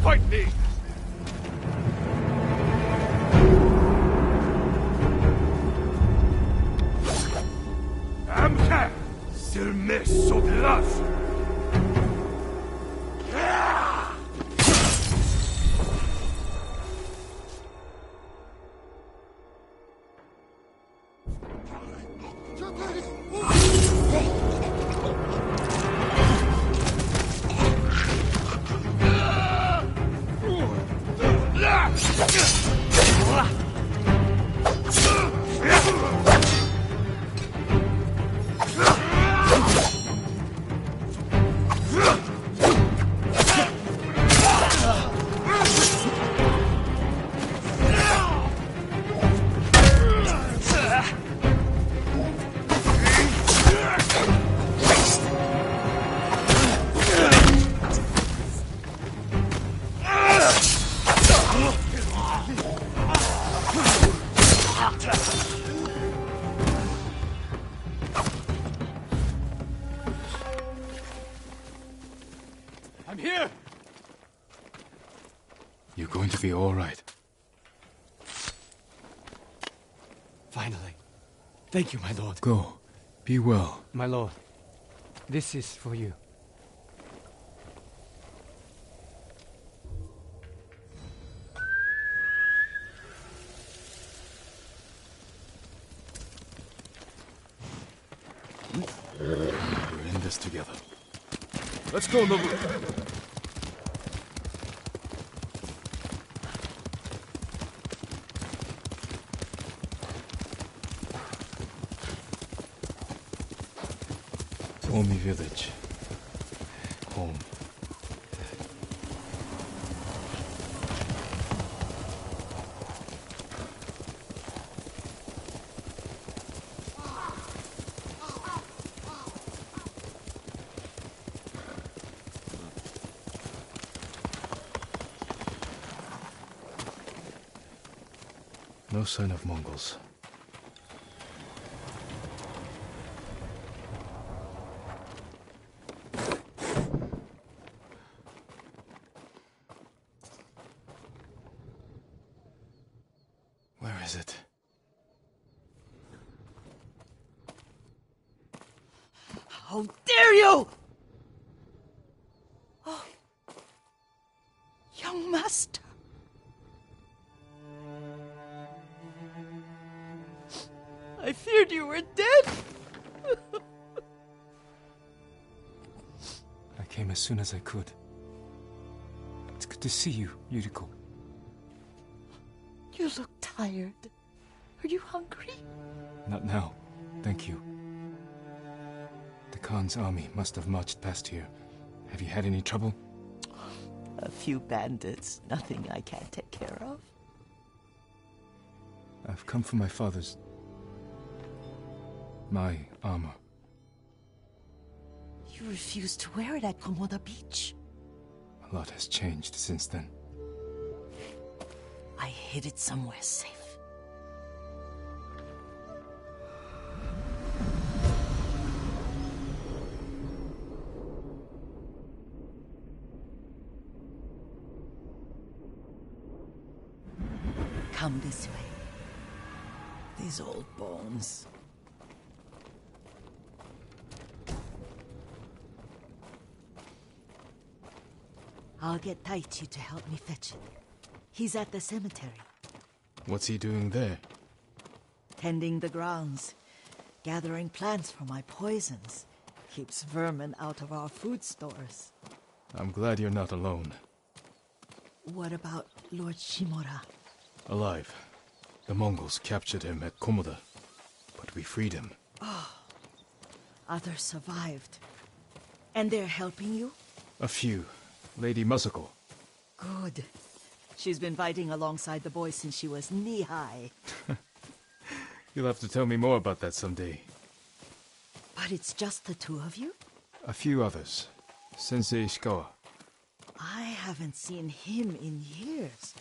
fight me! Amka! Silme Soblas! I'm here! You're going to be all right. Finally. Thank you, my lord. Go. Be well. My lord, this is for you. We're in this together. Let's go, Nobu! Omi village. Home. No sign of Mongols. Where is it? How dare you! Oh, young master. I feared you were dead. I came as soon as I could. It's good to see you, Yuriko. You look tired. Are you hungry? Not now, thank you. The Khan's army must have marched past here. Have you had any trouble? A few bandits. Nothing I can't take care of. I've come for my father's... my armor. You refused to wear it at Komoda Beach. A lot has changed since then. I hid it somewhere safe. Come this way. These old bones. I'll get Taichi to help me fetch it. He's at the cemetery. What's he doing there? Tending the grounds. Gathering plants for my poisons. Keeps vermin out of our food stores. I'm glad you're not alone. What about Lord Shimura? Alive. The Mongols captured him at Komoda, but we freed him. Others survived. And they're helping you? A few. Lady Masako. Good. She's been fighting alongside the boys since she was knee-high. You'll have to tell me more about that someday. But it's just the two of you? A few others. Sensei Ishikawa. I haven't seen him in years.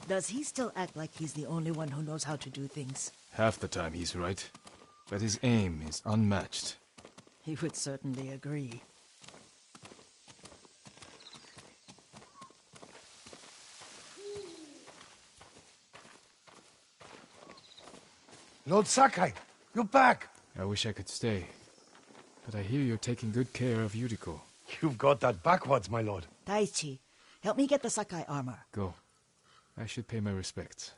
Does he still act like he's the only one who knows how to do things? Half the time he's right. But his aim is unmatched. He would certainly agree. Lord Sakai, you're back. I wish I could stay. But I hear you're taking good care of Yuriko. You've got that backwards, my lord. Daichi, help me get the Sakai armor. Go. I should pay my respects.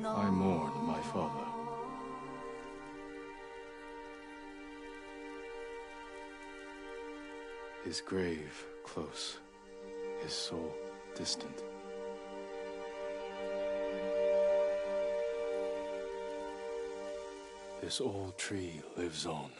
I mourn my father. His grave close, his soul distant. This old tree lives on.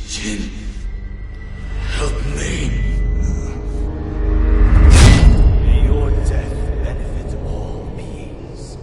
Jin, help me. May your death benefit all beings.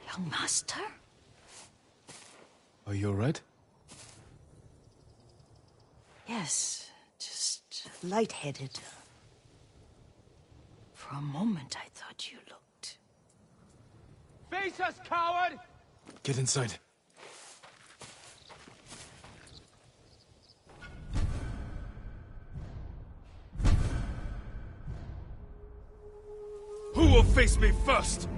Young master? Are you alright? Yes, just lightheaded. For a moment, I thought you looked... Face us, coward! Get inside. Who will face me first?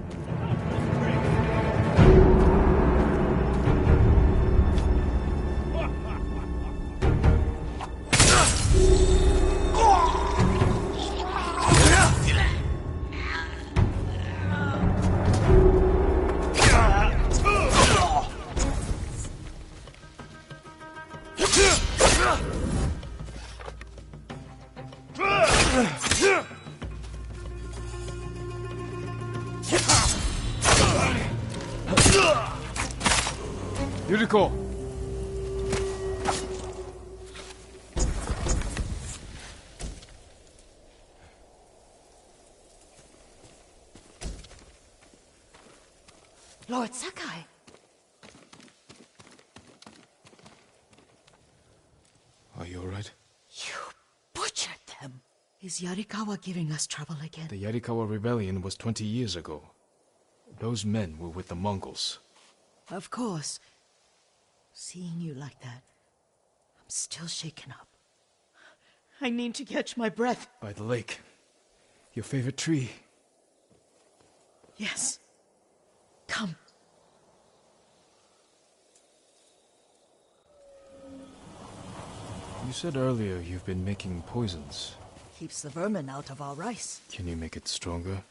Yuriko! Lord Sakai! Are you alright? You butchered them! Is Yarikawa giving us trouble again? The Yarikawa rebellion was 20 years ago. Those men were with the Mongols. Of course. Seeing you like that, I'm still shaken up. I need to catch my breath. By the lake. Your favorite tree. Yes. Come. You said earlier you've been making poisons. Keeps the vermin out of our rice. Can you make it stronger?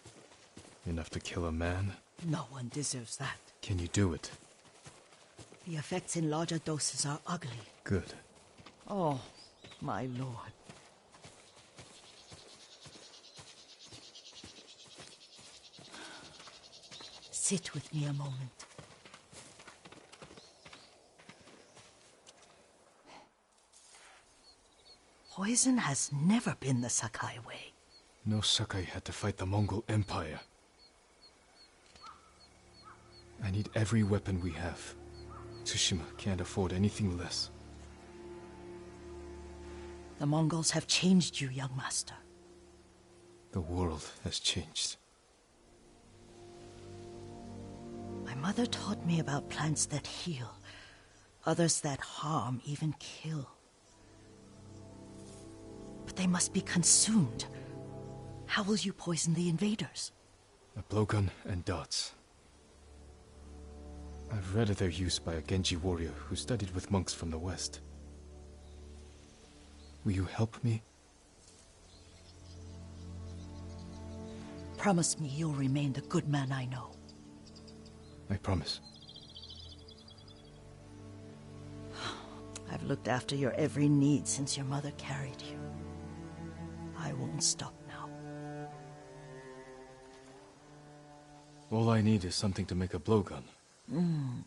Enough to kill a man? No one deserves that. Can you do it? The effects in larger doses are ugly. Good. Oh, my lord. Sit with me a moment. Poison has never been the Sakai way. No Sakai had to fight the Mongol Empire. I need every weapon we have. Tsushima can't afford anything less. The Mongols have changed you, young master. The world has changed. My mother taught me about plants that heal, others that harm, even kill. But they must be consumed. How will you poison the invaders? A blowgun and darts. I've read of their use by a Genji warrior who studied with monks from the west. Will you help me? Promise me you'll remain the good man I know. I promise. I've looked after your every need since your mother carried you. I won't stop now. All I need is something to make a blowgun.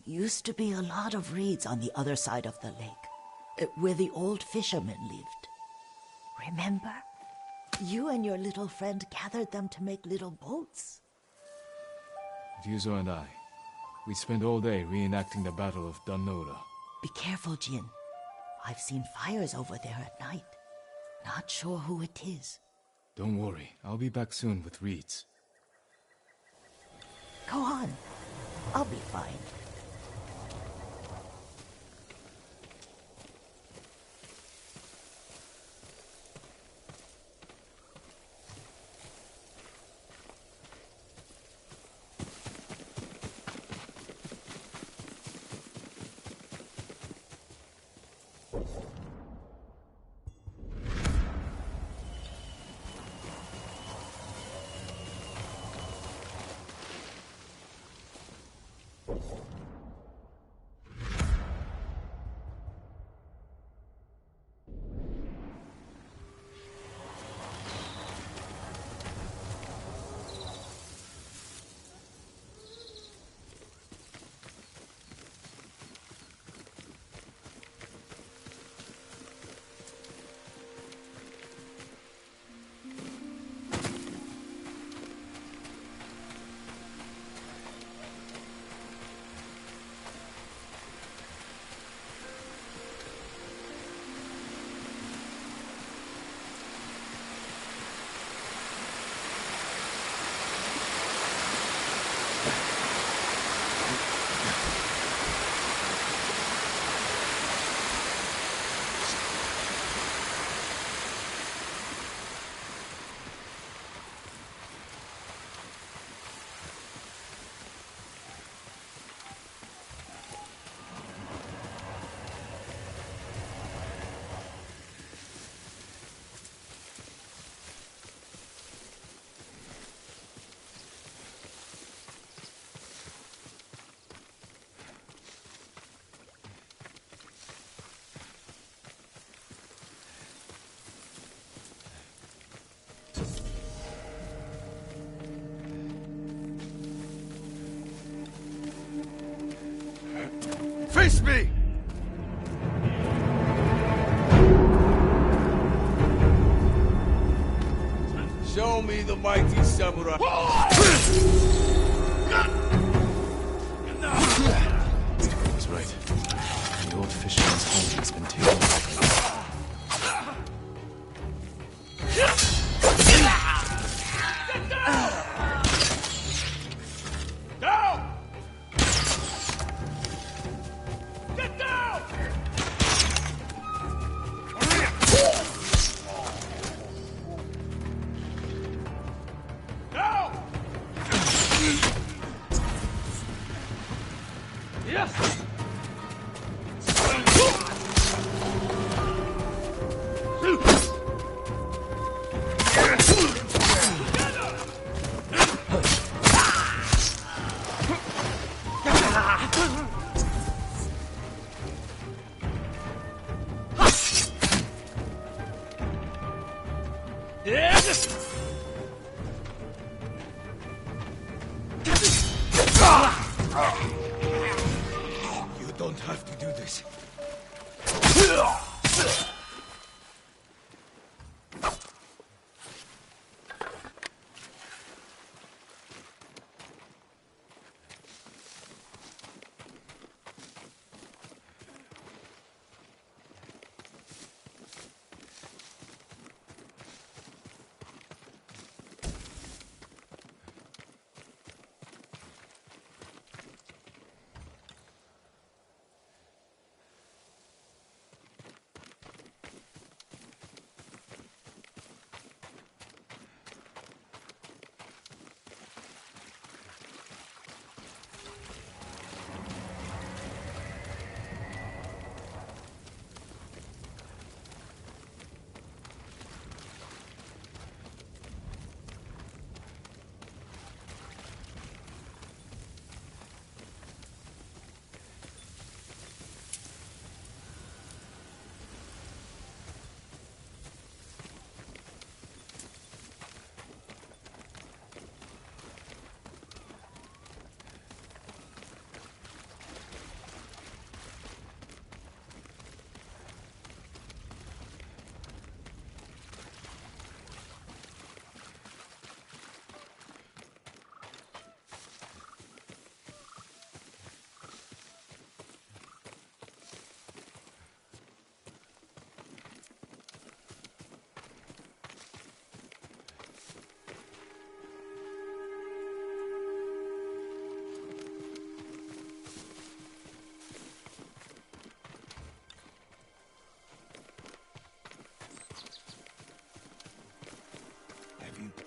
Used to be a lot of reeds on the other side of the lake, where the old fishermen lived. Remember? You and your little friend gathered them to make little boats. Ryuzo and I, we spent all day reenacting the Battle of Danora. Be careful, Jin. I've seen fires over there at night. Not sure who it is. Don't worry, I'll be back soon with reeds. Go on. I'll be fine. Face me! Show me the mighty samurai. He was right. The old fisherman's home has been taken over. Down! Get down! Down! Yes! You don't have to do this.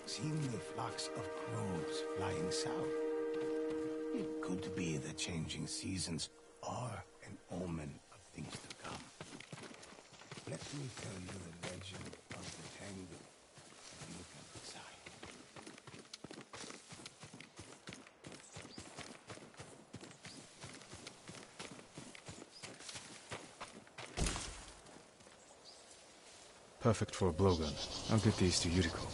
Seen the flocks of crows flying south? It could be the changing seasons are an omen of things to come. Let me tell you the legend of the Tengu. You can decide. Perfect for a blowgun. I'll get these to Yuriko.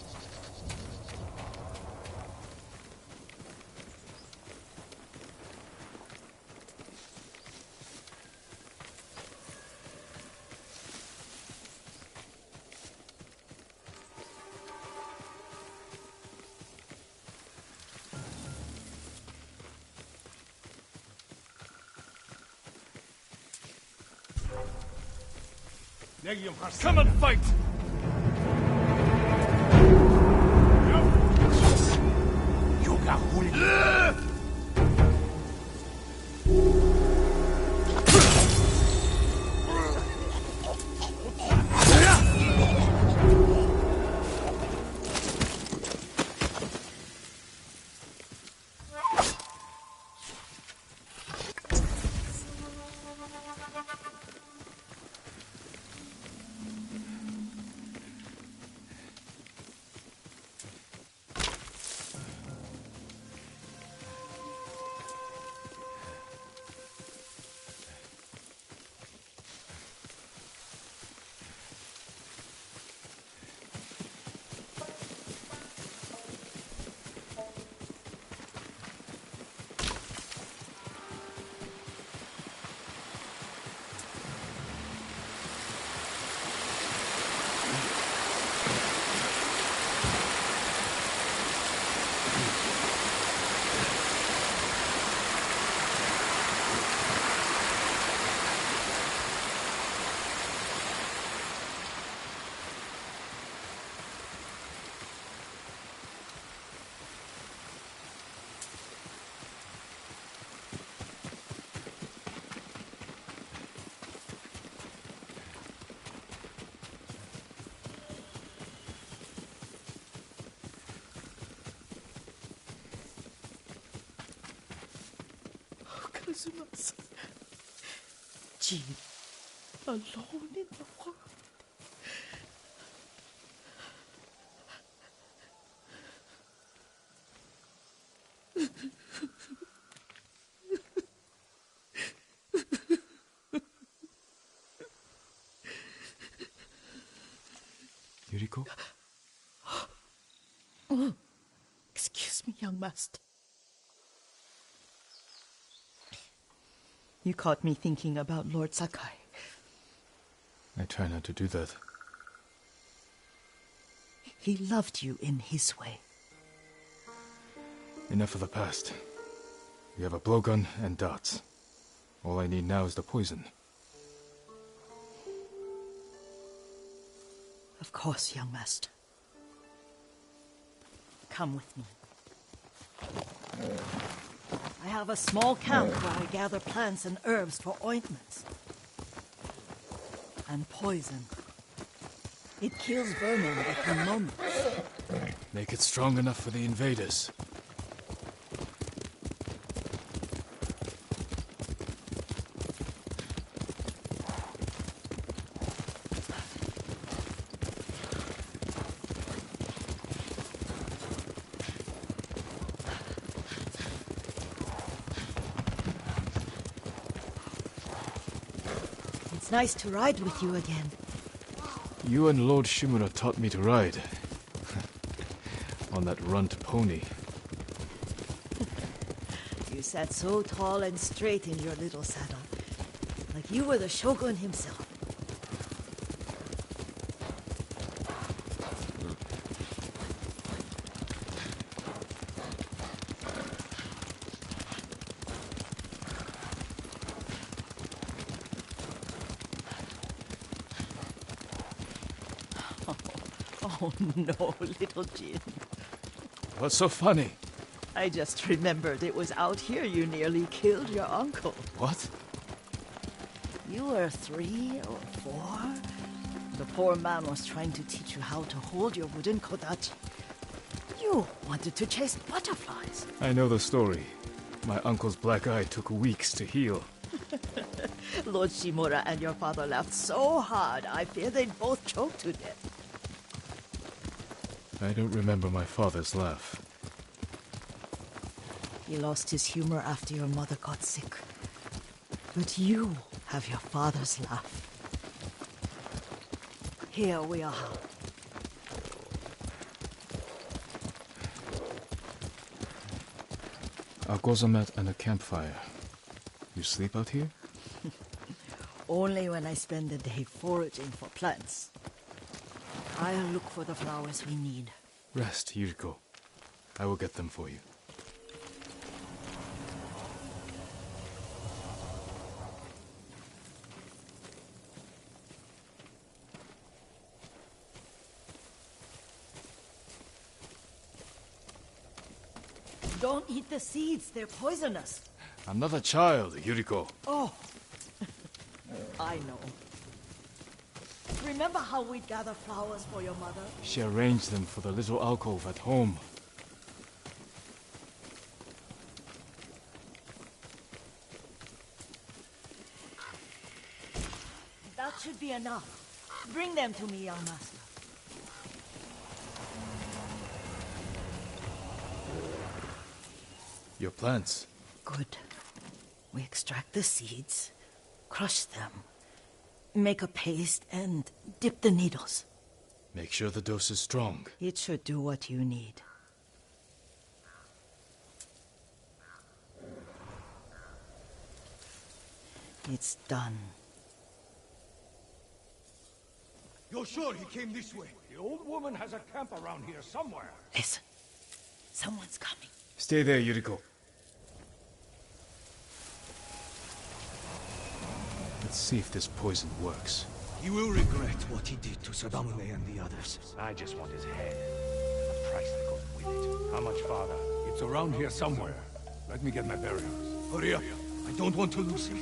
Come and fight! Christmas. Jean, alone in the world. Yuriko? Excuse me, young master. You caught me thinking about Lord Sakai. I try not to do that. He loved you in his way. Enough of the past. We have a blowgun and darts. All I need now is the poison. Of course, young master. Come with me. I have a small camp where I gather plants and herbs for ointments. And poison. It kills vermin within moments. Make it strong enough for the invaders. It's nice to ride with you again. You and Lord Shimura taught me to ride. On that runt pony. You sat so tall and straight in your little saddle. Like you were the shogun himself. Oh no, little Jin. What's so funny? I just remembered it was out here you nearly killed your uncle. What? You were 3 or 4? The poor man was trying to teach you how to hold your wooden kodachi. You wanted to chase butterflies. I know the story. My uncle's black eye took weeks to heal. Lord Shimura and your father laughed so hard, I fear they'd both choke to death. I don't remember my father's laugh. He lost his humor after your mother got sick. But you have your father's laugh. Here we are. A gozamat and a campfire. You sleep out here? Only when I spend the day foraging for plants. I'll look for the flowers we need. Rest, Yuriko. I will get them for you. Don't eat the seeds, they're poisonous. I'm not a child, Yuriko. Oh, I know. Remember how we'd gather flowers for your mother? She arranged them for the little alcove at home. That should be enough. Bring them to me, young master. Your plants. Good. We extract the seeds, crush them, make a paste, and dip the needles. Make sure the dose is strong. It should do what you need. It's done. You're sure he came this way? The old woman has a camp around here somewhere. Listen. Someone's coming. Stay there, Yuriko. Let's see if this poison works. He will regret what he did to Sadamune and the others. I just want his head. The price that goes with it. How much farther? It's around here somewhere. Let me get my bearings. Hurry up. I don't want to lose him.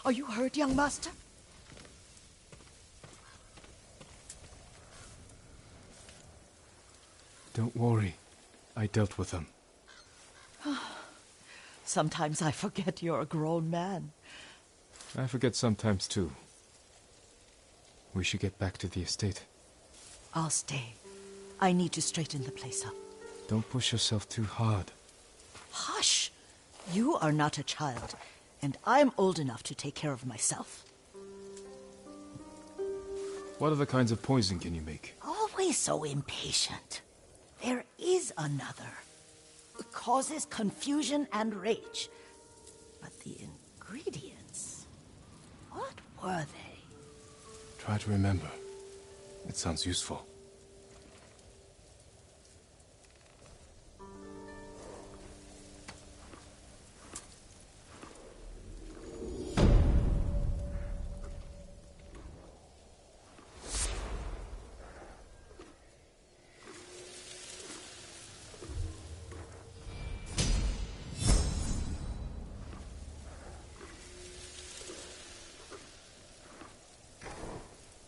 Are you hurt, young master? Don't worry. I dealt with them. Sometimes I forget you're a grown man. I forget sometimes too. We should get back to the estate. I'll stay. I need to straighten the place up. Don't push yourself too hard. Hush! You are not a child, and I'm old enough to take care of myself. What other kinds of poison can you make? Always so impatient. There is another. It causes confusion and rage. But the ingredients... what were they? Try to remember. It sounds useful.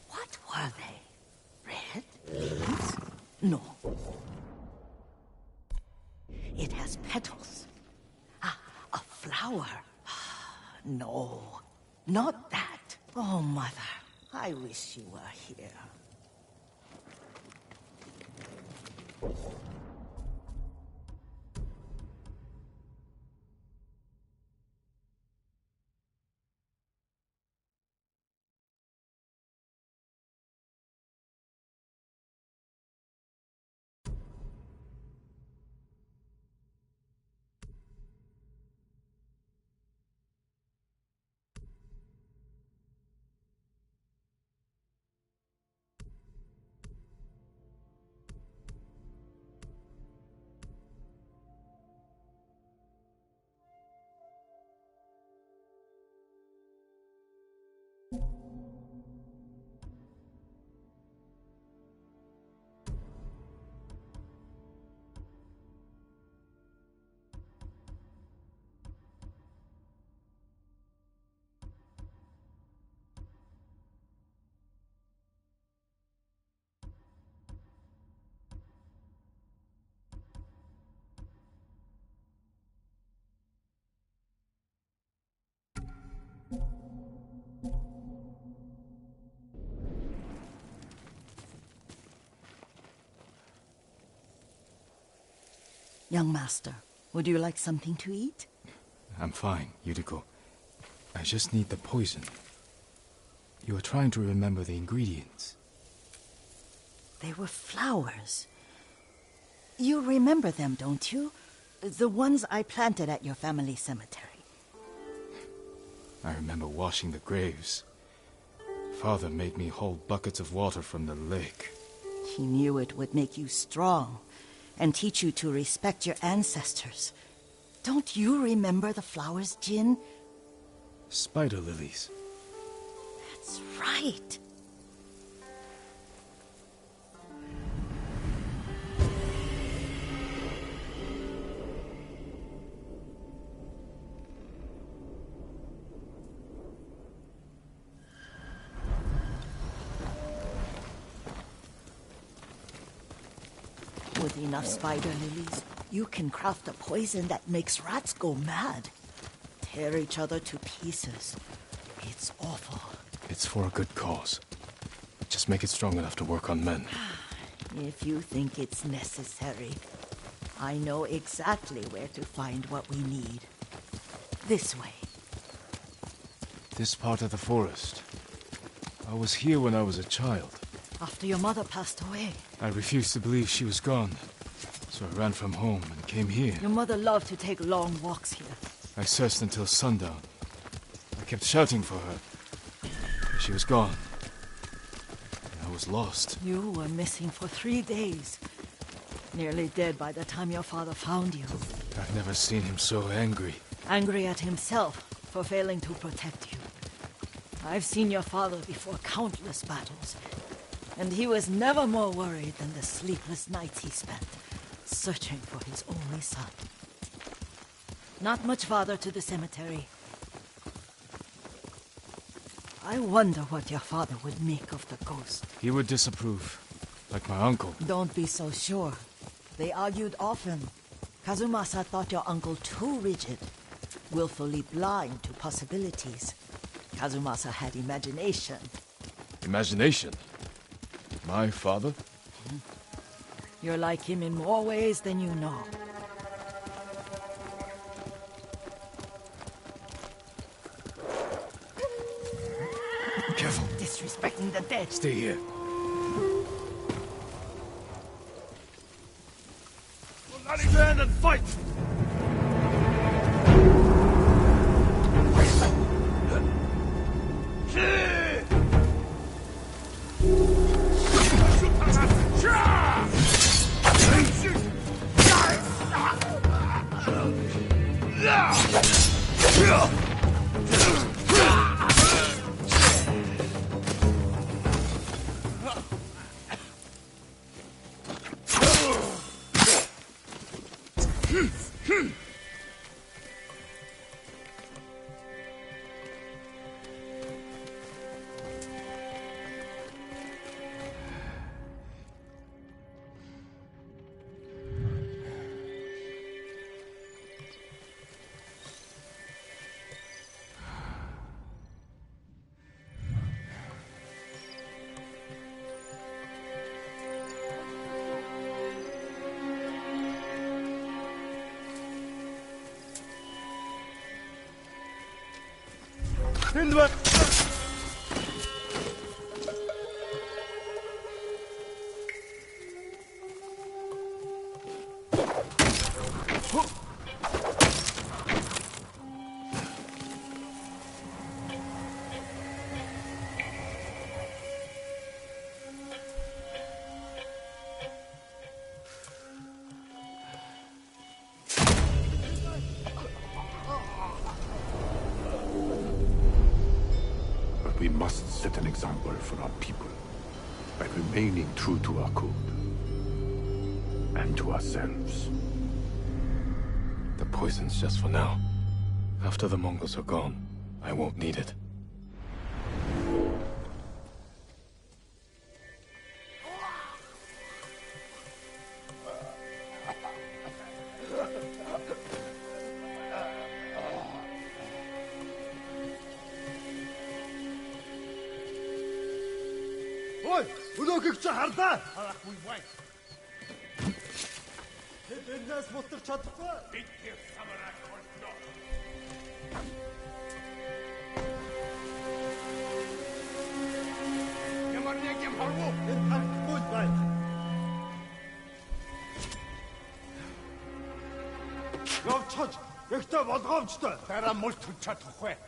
What were they? Red leaves? No. It has petals. Ah, a flower. No, not that. Oh, Mother, I wish you were here. Young master, would you like something to eat? I'm fine, Yuriko. I just need the poison. You are trying to remember the ingredients. They were flowers. You remember them, don't you? The ones I planted at your family cemetery. I remember washing the graves. Father made me hold buckets of water from the lake. He knew it would make you strong and teach you to respect your ancestors. Don't you remember the flowers, Jin? Spider lilies. That's right. With enough spider lilies, you can craft a poison that makes rats go mad. Tear each other to pieces. It's awful. It's for a good cause. Just make it strong enough to work on men. If you think it's necessary, I know exactly where to find what we need. This way. This part of the forest. I was here when I was a child. After your mother passed away. I refused to believe she was gone. So I ran from home and came here. Your mother loved to take long walks here. I searched until sundown. I kept shouting for her. But she was gone. And I was lost. You were missing for 3 days. Nearly dead by the time your father found you. I've never seen him so angry. Angry at himself for failing to protect you. I've seen your father before countless battles. And he was never more worried than the sleepless nights he spent searching for his only son. Not much farther to the cemetery. I wonder what your father would make of the ghost. He would disapprove, like my uncle. Don't be so sure. They argued often. Kazumasa thought your uncle too rigid, willfully blind to possibilities. Kazumasa had imagination. Imagination? My father? You're like him in more ways than you know. Careful. Disrespecting the dead. Stay here. Stand and fight! Stand back! We must set an example for our people by remaining true to our code and to ourselves. The poison's just for now. After the Mongols are gone, I won't need it. Ой! Өнөөгч хардаа! Харахгүй бай. Тэд энэс мутар чадахгүй. Бид тэр самараа холдоо. Ямар нэг юм харуу. Энэ харахгүй бай. Явчихж, ихтэй болгоомжтой. Дараа мулт хүч чадахгүй.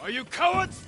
Are you cowards?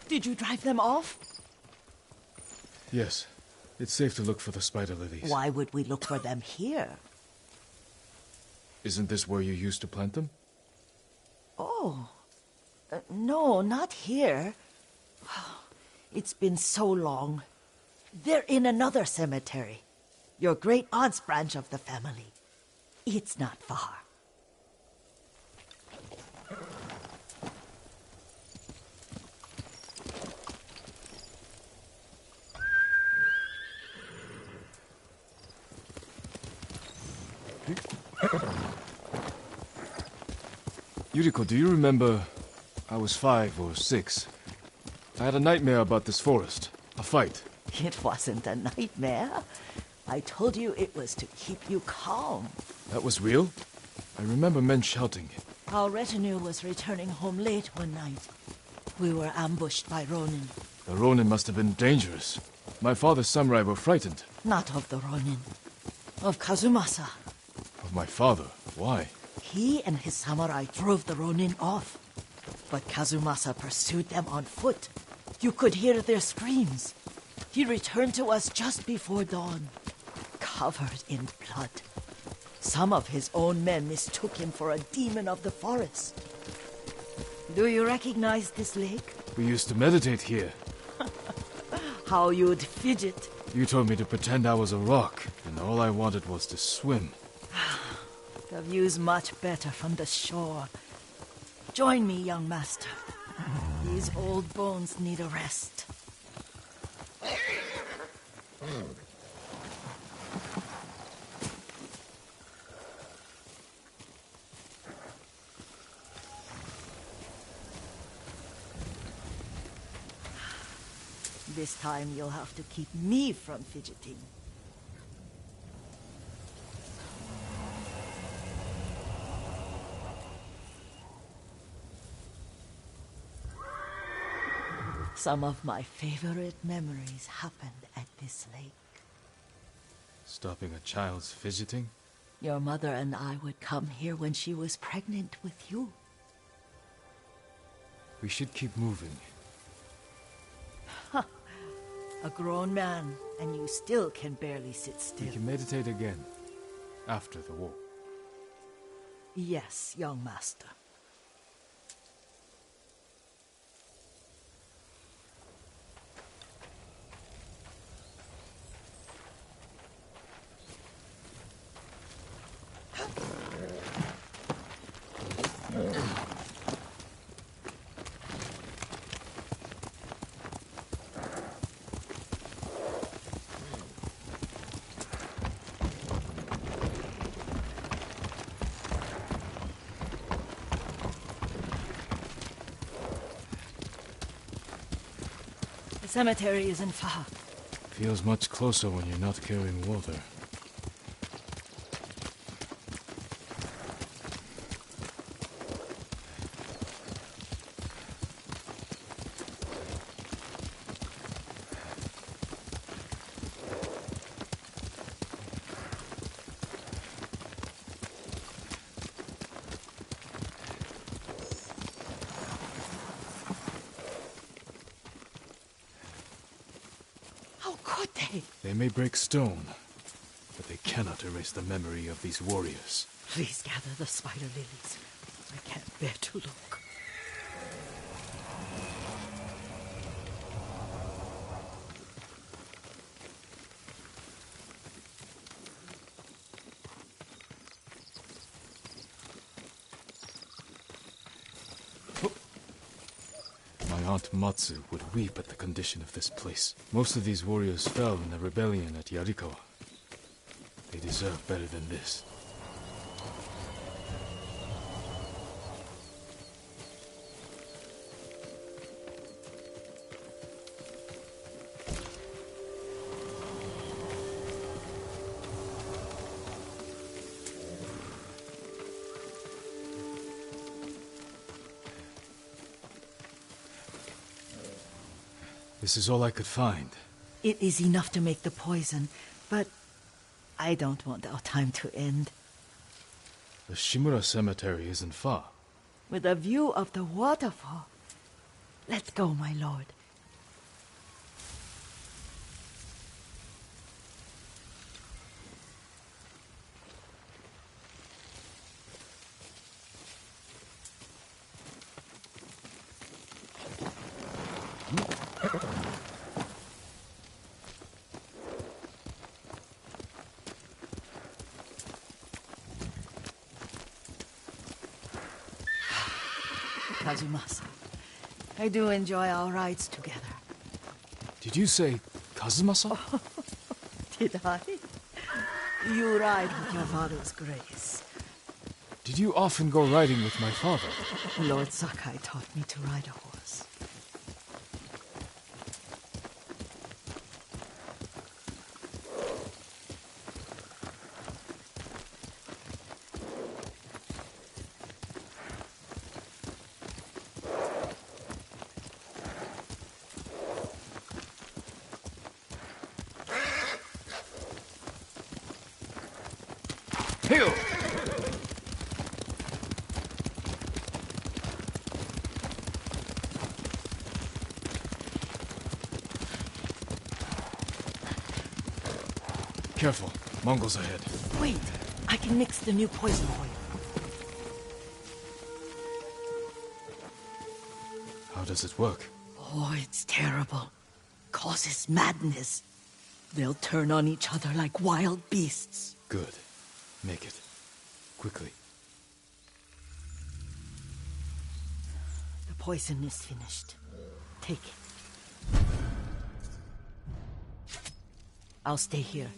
Did you drive them off? Yes. It's safe to look for the spider lilies. Why would we look for them here? Isn't this where you used to plant them? Oh. No, not here. It's been so long. They're in another cemetery. Your great-aunt's branch of the family. It's not far. Yuriko, do you remember? I was 5 or 6. I had a nightmare about this forest. A fight. It wasn't a nightmare. I told you it was to keep you calm. That was real? I remember men shouting. Our retinue was returning home late one night. We were ambushed by Ronin. The Ronin must have been dangerous. My father's samurai were frightened. Not of the Ronin. Of Kazumasa. Of my father? Why? He and his samurai drove the Ronin off. But Kazumasa pursued them on foot. You could hear their screams. He returned to us just before dawn, covered in blood. Some of his own men mistook him for a demon of the forest. Do you recognize this lake? We used to meditate here. How you'd fidget. You told me to pretend I was a rock, and all I wanted was to swim. The view's much better from the shore. Join me, young master. These old bones need a rest. This time you'll have to keep me from fidgeting. Some of my favorite memories happened at this lake. Stopping a child's fidgeting? Your mother and I would come here when she was pregnant with you. We should keep moving. A grown man, and you still can barely sit still. We can meditate again, after the war. Yes, young master. The cemetery isn't far. Feels much closer when you're not carrying water. They may break stone, but they cannot erase the memory of these warriors. Please gather the spider lilies. I can't bear to look. My Aunt Matsu would weep at the condition of this place. Most of these warriors fell in the rebellion at Yarikawa. They deserve better than this. This is all I could find. It is enough to make the poison, but I don't want our time to end. The Shimura Cemetery isn't far. With a view of the waterfall. Let's go, my lord. Kazumasa, I do enjoy our rides together. Did you say Kazumasa? Did I? You ride with your father's grace. Did you often go riding with my father? Lord Sakai taught me to ride a horse. Hill! Careful. Mongols ahead. Wait, I can mix the new poison for you. How does it work? Oh, it's terrible. Causes madness. They'll turn on each other like wild beasts. Good. Make it. Quickly. The poison is finished. Take it. I'll stay here.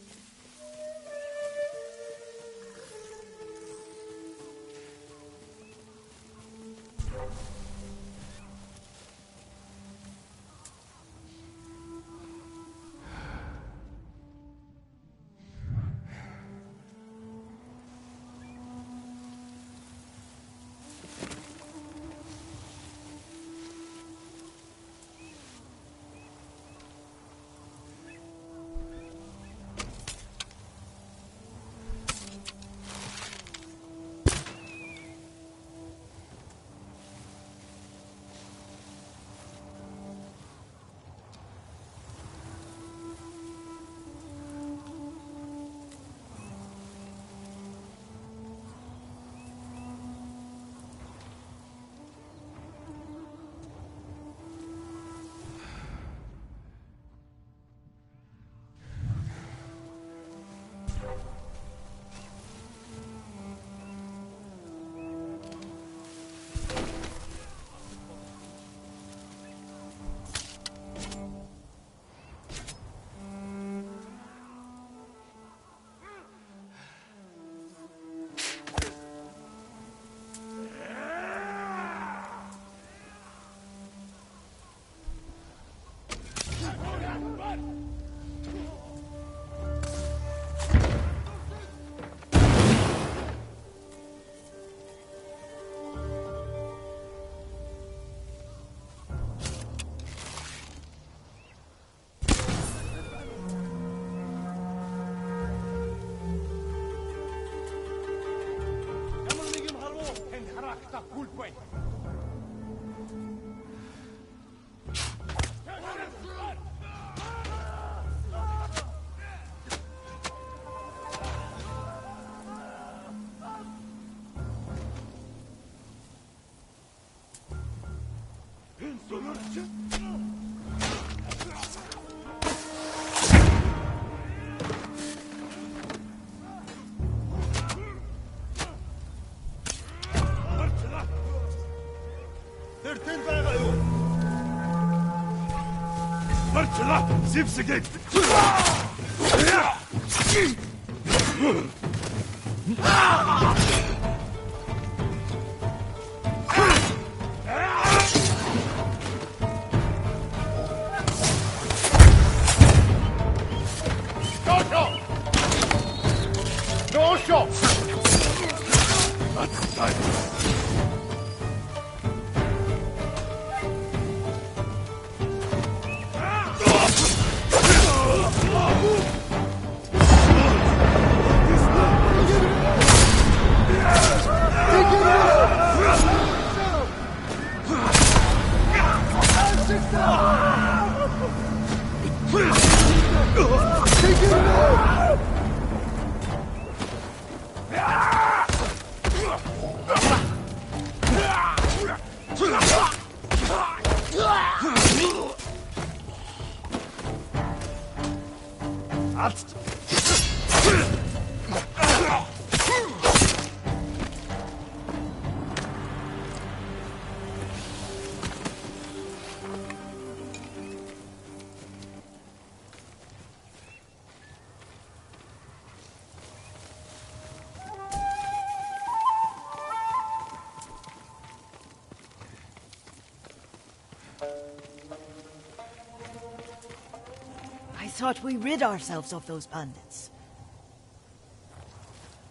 I thought we rid ourselves of those bandits.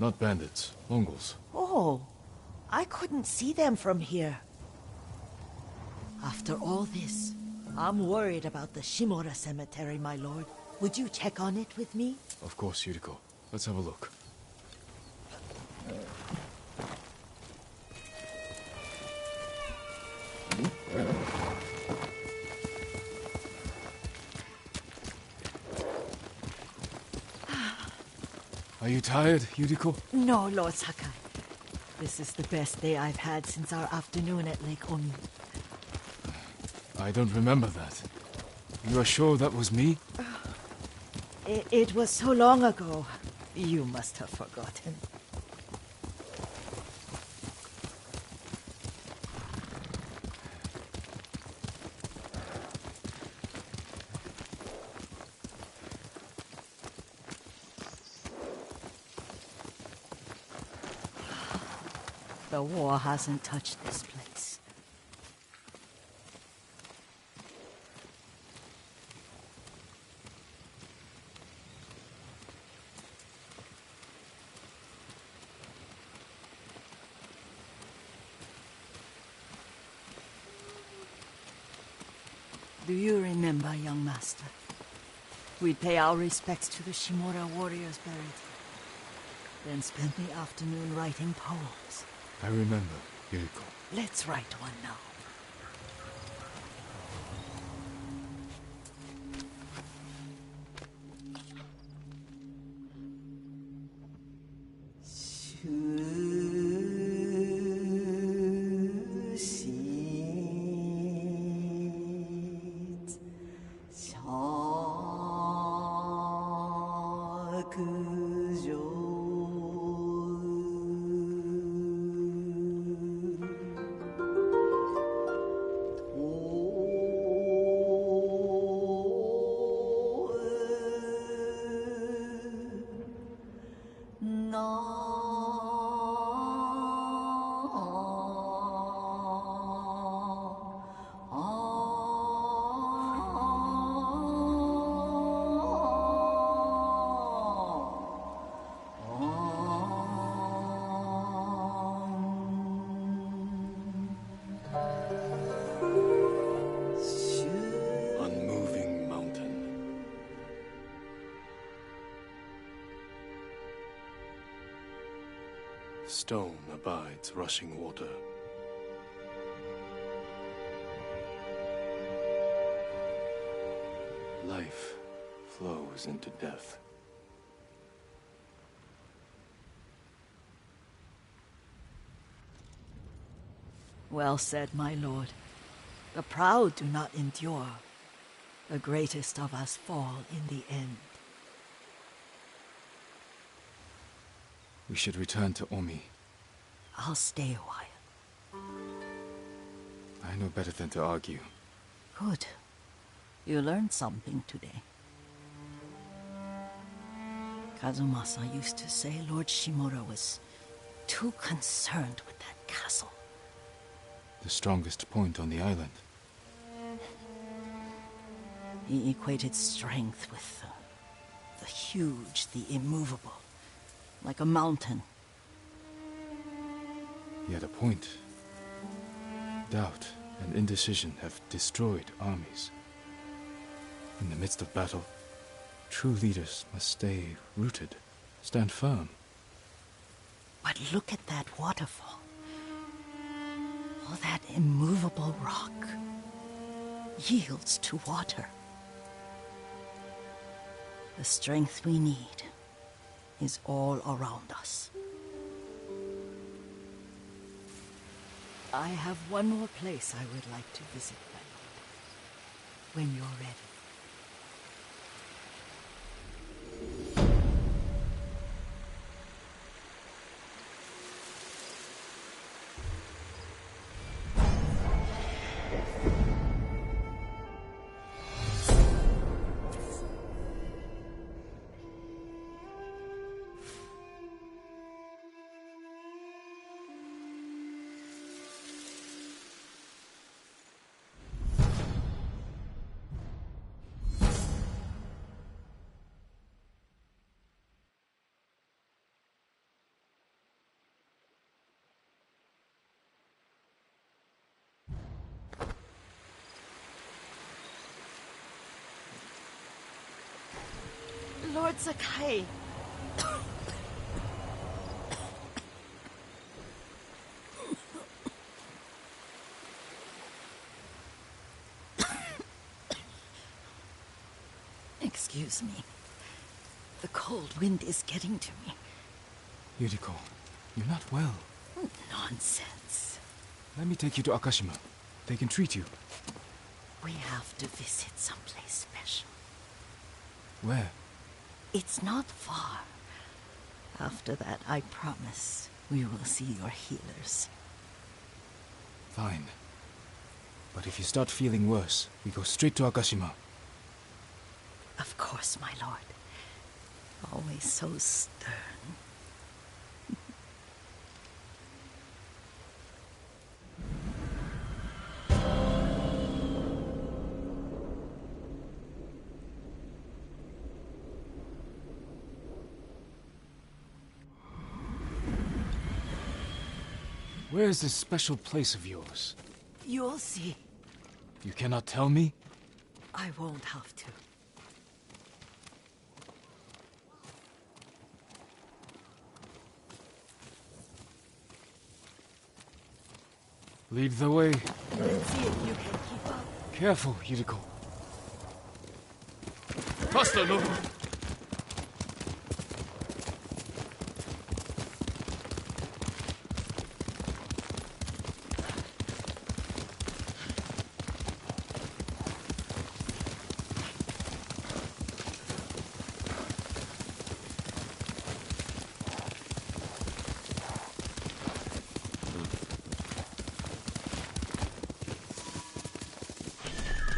Not bandits, Mongols. Oh, I couldn't see them from here. After all this, I'm worried about the Shimura cemetery, my lord. Would you check on it with me? Of course, Yuriko. Let's have a look. Are you tired, Yuriko? No, Lord Sakai. This is the best day I've had since our afternoon at Lake Omi. I don't remember that. You are sure that was me? It was so long ago. You must have forgotten. The war hasn't touched this place. Do you remember, young master? We'd pay our respects to the Shimura warriors buried here, then spend the afternoon writing poems. I remember, Yuriko. Let's write one now. Stone abides rushing water. Life flows into death. Well said, my lord. The proud do not endure. The greatest of us fall in the end. We should return to Omi. I'll stay a while. I know better than to argue. Good. You learned something today. Kazumasa used to say Lord Shimura was too concerned with that castle. The strongest point on the island. He equated strength with the huge, the immovable, like a mountain. He had a point. Doubt and indecision have destroyed armies. In the midst of battle, true leaders must stay rooted, stand firm. But look at that waterfall. All that immovable rock yields to water. The strength we need is all around us. I have one more place I would like to visit, my lord. When you're ready. Lord Sakai. Excuse me. The cold wind is getting to me. Yuriko, you're not well. Nonsense. Let me take you to Akashima. They can treat you. We have to visit someplace special. Where? It's not far. After that, I promise, we will see your healers. Fine. But if you start feeling worse, we go straight to Akashima. Of course, my lord. Always so stern. Where is this special place of yours? You'll see. You cannot tell me? I won't have to. Lead the way. Let's see if you can keep up. Careful, Yuriko. Faster, no!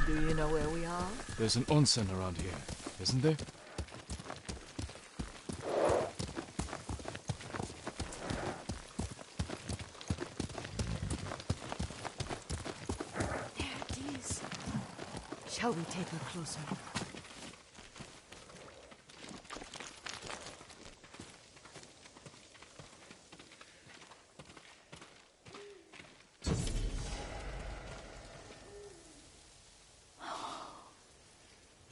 Do you know where we are? There's an onsen around here, isn't there? There it is. Shall we take a closer look?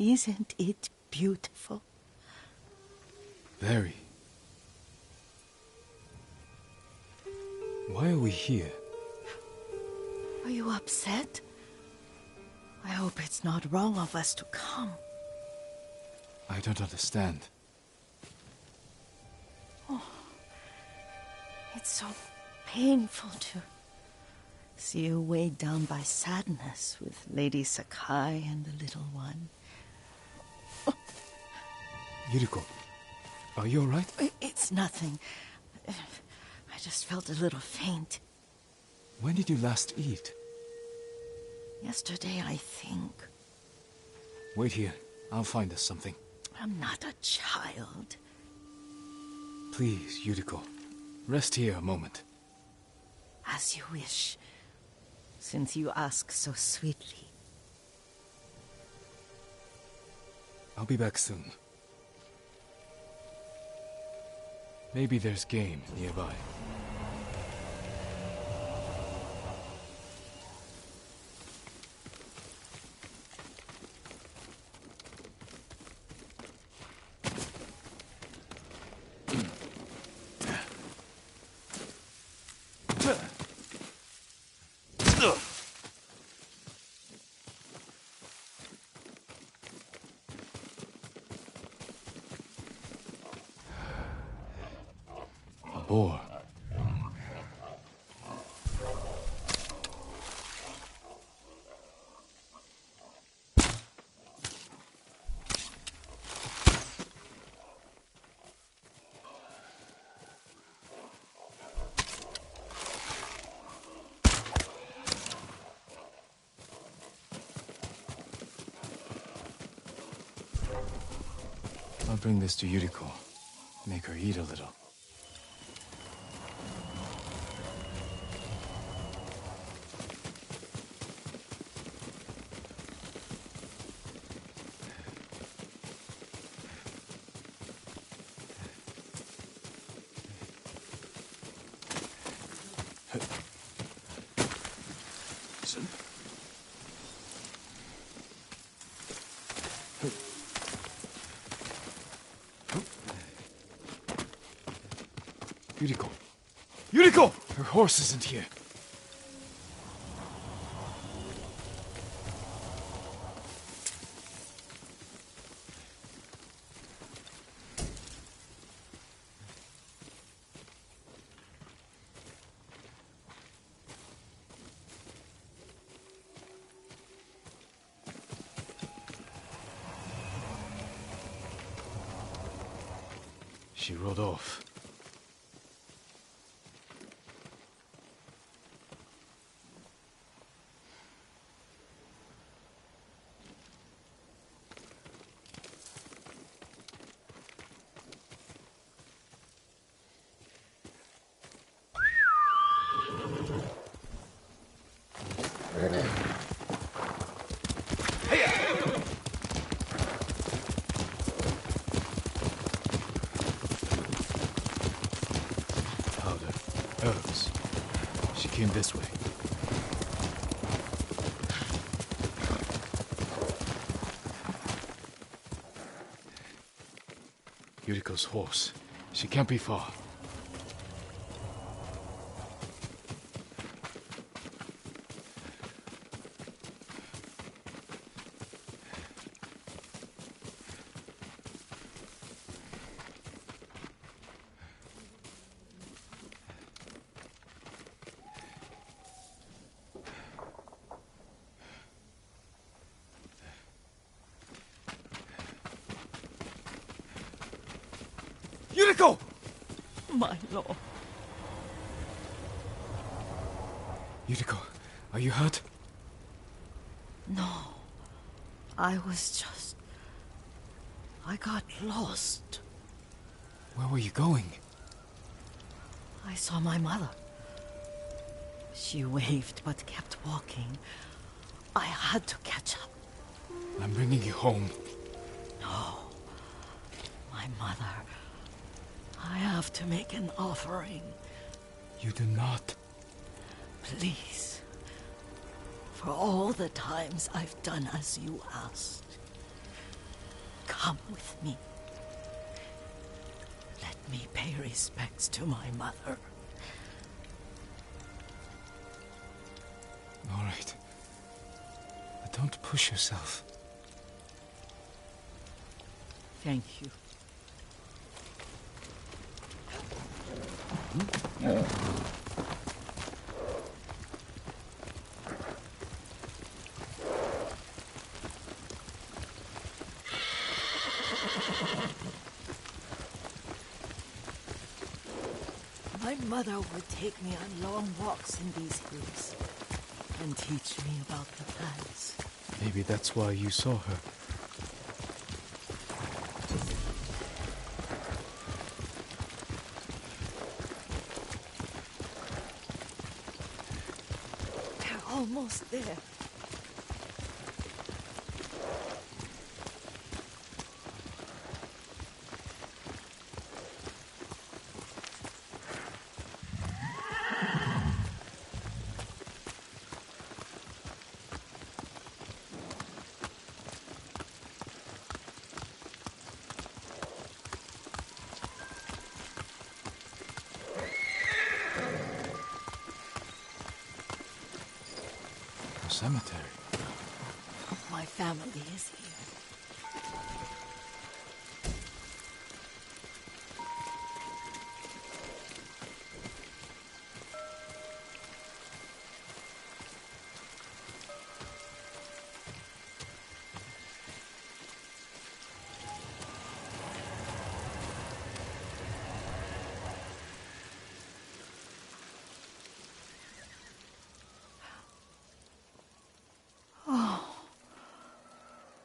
Isn't it beautiful? Very. Why are we here? Are you upset? I hope it's not wrong of us to come. I don't understand. It's so painful to see you weighed down by sadness with Lady Sakai and the little one. Yuriko, are you alright? It's nothing. I just felt a little faint. When did you last eat? Yesterday, I think. Wait here. I'll find us something. I'm not a child. Please, Yuriko. Rest here a moment. As you wish, since you ask so sweetly. I'll be back soon. Maybe there's game nearby. A boar. I'll bring this to Yuriko. Make her eat a little. Yuriko! Yuriko! Her horse isn't here. She rode off. Powder, herbs. She came this way. Yuriko's horse. She can't be far. Yuriko! My lord. Yuriko, are you hurt? No. I got lost. Where were you going? I saw my mother. She waved but kept walking. I had to catch up. I'm bringing you home. No. My mother. I have to make an offering. You do not. Please. For all the times I've done as you asked. Come with me. Let me pay respects to my mother. All right. But don't push yourself. Thank you. My mother would take me on long walks in these hills and teach me about the plants. Maybe that's why you saw her. cemetery. My family is here.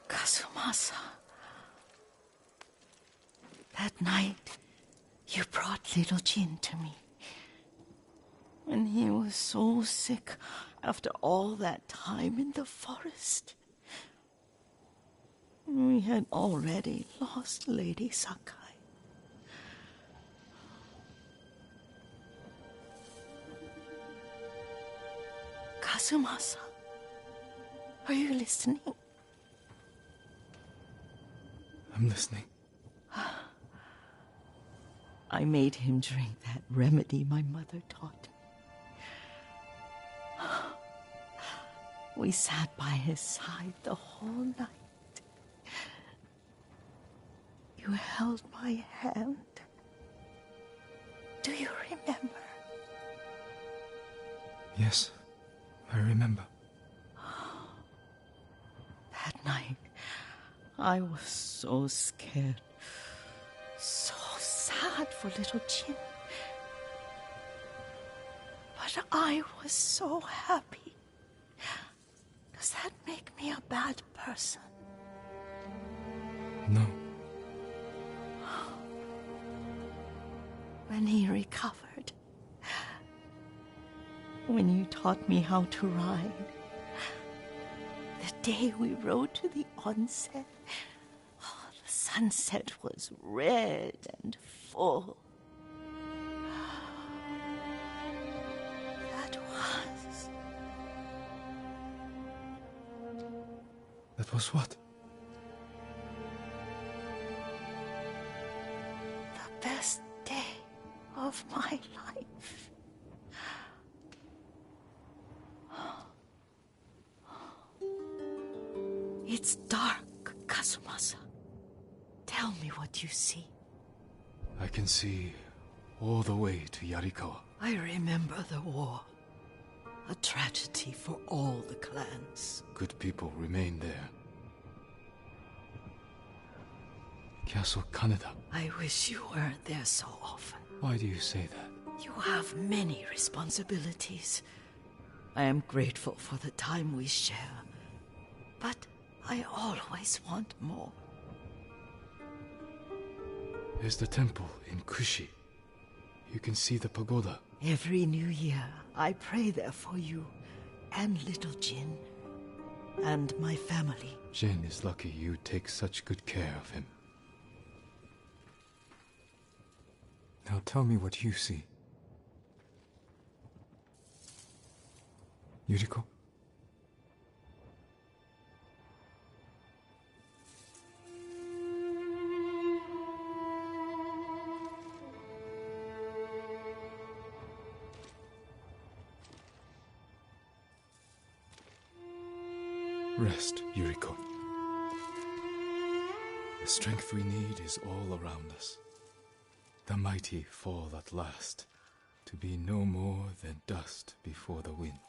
Kazumasa. That night, you brought little Jin to me. When he was so sick after all that time in the forest. We had already lost Lady Sakai. Kazumasa, are you listening? I'm listening. I made him drink that remedy my mother taught me. We sat by his side the whole night. You held my hand. Do you remember? Yes, I remember. That night, I was so scared, so sad for little Jin. But I was so happy. Does that make me a bad person? No. When he recovered, when you taught me how to ride, the day we rode to the onsen, the sunset was red and full. That was what? The best day of my life. It's dark, Kazumasa. Tell me what you see. I can see all the way to Yarikawa. I remember the war. A tragedy for all the clans. Good people remain there. Castle Kaneda. I wish you weren't there so often. Why do you say that? You have many responsibilities. I am grateful for the time we share, but I always want more. There's the temple in Kushi. You can see the pagoda. Every new year, I pray there for you and little Jin and my family. Jin is lucky you take such good care of him. Now tell me what you see. Yuriko? Rest, Yuriko. The strength we need is all around us. The mighty fall at last, to be no more than dust before the wind.